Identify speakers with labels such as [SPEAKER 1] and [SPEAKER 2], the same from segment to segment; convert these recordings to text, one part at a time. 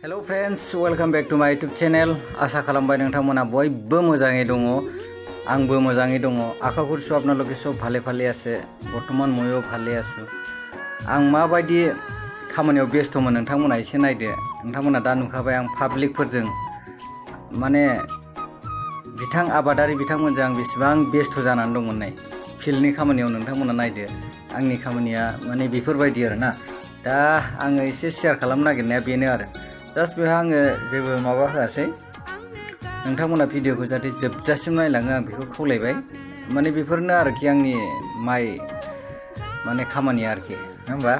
[SPEAKER 1] Hello friends, welcome back to my YouTube channel. आशा खालामबाय नोंथांमोना बयबो मोजाङै दङ। आंबो मोजाङै दङ। आशा करछु आपनालोके सब भाले भाले आछे। बर्तमान मयो भाले आछु। आं माबायदि खामानियाव बेस्थमोन नोंथांमोना एसे नायदो। नोंथांमोना दा नुखाबाय आं पाब्लिकफोरजों माने बिथां आबादारि बिथांमोनजों आं बेसेबां बेस्थ जानानै दंमोन नाय फिल्डनि खामानियाव। नोंथांमोना नायदो आंनि खामानिया माने बेफोरबायदि आरोना। दा आङो एसे शेयार खालामनो नागिरनाया बेनो आरो जास्ट बेहा आङो जेबो माबा होआसै। नोंथांमोना भिडिअखौ जाहाथे जोबजासिम नायलाङो आं बेखौ खावलायबाय। माने बेफोरनो आरोखि आंनि माइ माने खामानि आरोखि, नङा होमबा?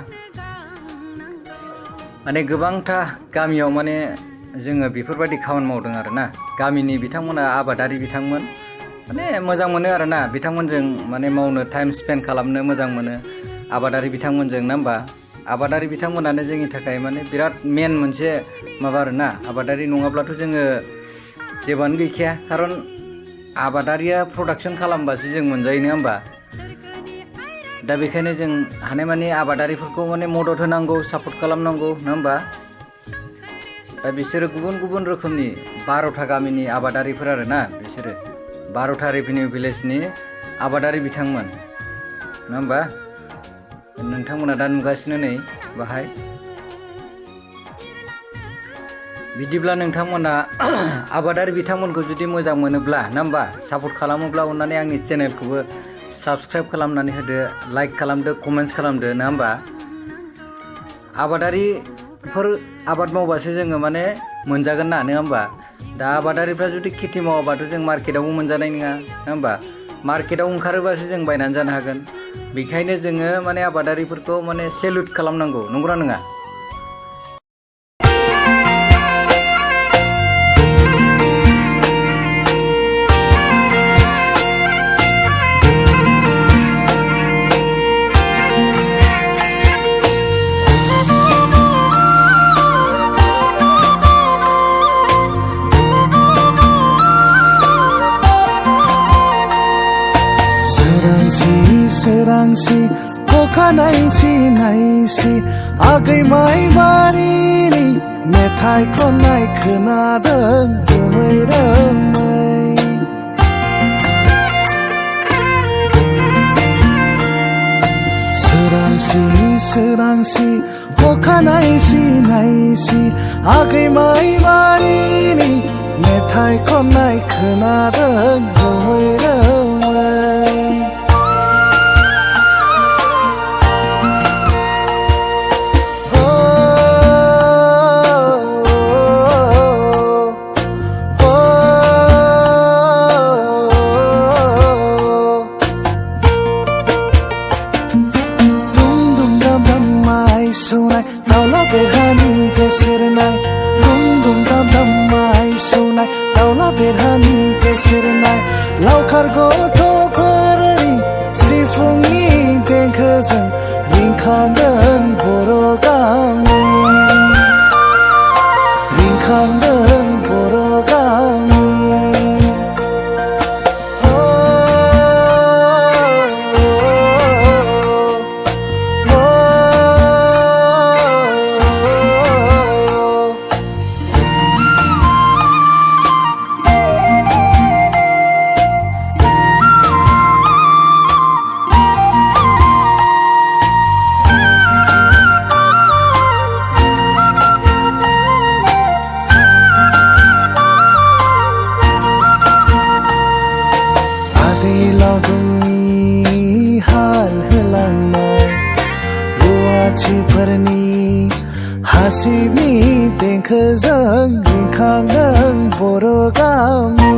[SPEAKER 1] माने गोबांथा गामियाव माने जोङो बेफोरबायदि खामानि मावदों आरोना। गामिनि बिथांमोना आबादारि बिथांमोन माने मोजां मोनो आरोना। बिथांमोनजों माने मावनो टाइम स्पेन्ड खालामनो मोजां मोनो आबादारि बिथांमोनजों, नङा होमबा? आबादारि बिथांमोनानो जोंनि थाखाय माने बिराद मेन मोनसे माबा आरोना। आबादारि नङाब्लाथ' जोङो जेबोआनो गैखाया। खारन आबादारिया प्रडाक्सन खालामबासो जों मोनजायो, नङा होमबा? दा बेखायनो जों हानायमानि आबादारिफोरखौ माने मदद होनांगौ, सापर्ट खालामनांगौ, नङा होमबा? दा बिसोरो गुबुन गुबुन रोखोमनि 12टा गामिनि आबादारिफोर आरोना। बिसोरो 12टा रेभिनिउ भिलेजनि आबादारि बिथांमोन, नङा होमबा? नोंथांमोना दा नुगासिनो नै बाहाय। बिदिब्ला नोंथांमोना आबादारि बिथांमोनखौ जुदि मोजां मोनोब्ला, नङा होमबा, सापर्ट खालामोब्ला अननानै आंनि चेनेलखौबो साबस्क्राइब खालामनानै होदो, लाइक खालामदो, कमेन्ट्स खालामदो, नङा होमबा? आबादारिफोर आबाद मावबासो जोङो माने मोनजागोन ना, नङा होमबा? दा आबादारिफ्रा जुदि खेथि मावाबाथ' जों मार्केटावबो मोनजानाय नङा, नङा होमबा? मार्केटाव ओंखारोबासो जों बायनानै जानो हागोन। बेखायनो जोङो माने आबादारिफोरखौ माने सेलुट खालामनांगौ, नंगौना नङा?
[SPEAKER 2] सोरांसि अखानायसि नायसि आगै माइबारिनि मेथाइ खननाय खोनादों रोमै रोमै। सोरांसि सोरांसि अखानायसि नायसि आगै माइबारिनि मेथाइ खननाय खोनादों रोमै रोमै। दाउला बेरहानि गेसेरनाय दुम दुम दाम दाम माइ सौनाय, दाउला बेरहानि गेसेरनाय लावखार गथ'फोरनि सिफुंनि देंखोजों रिंखांदों बर' गामि, रिंखांदों बर' गामि। रुवाथिफोरनि हासिबनि देंखोजों रिंखांदों बर' गामि।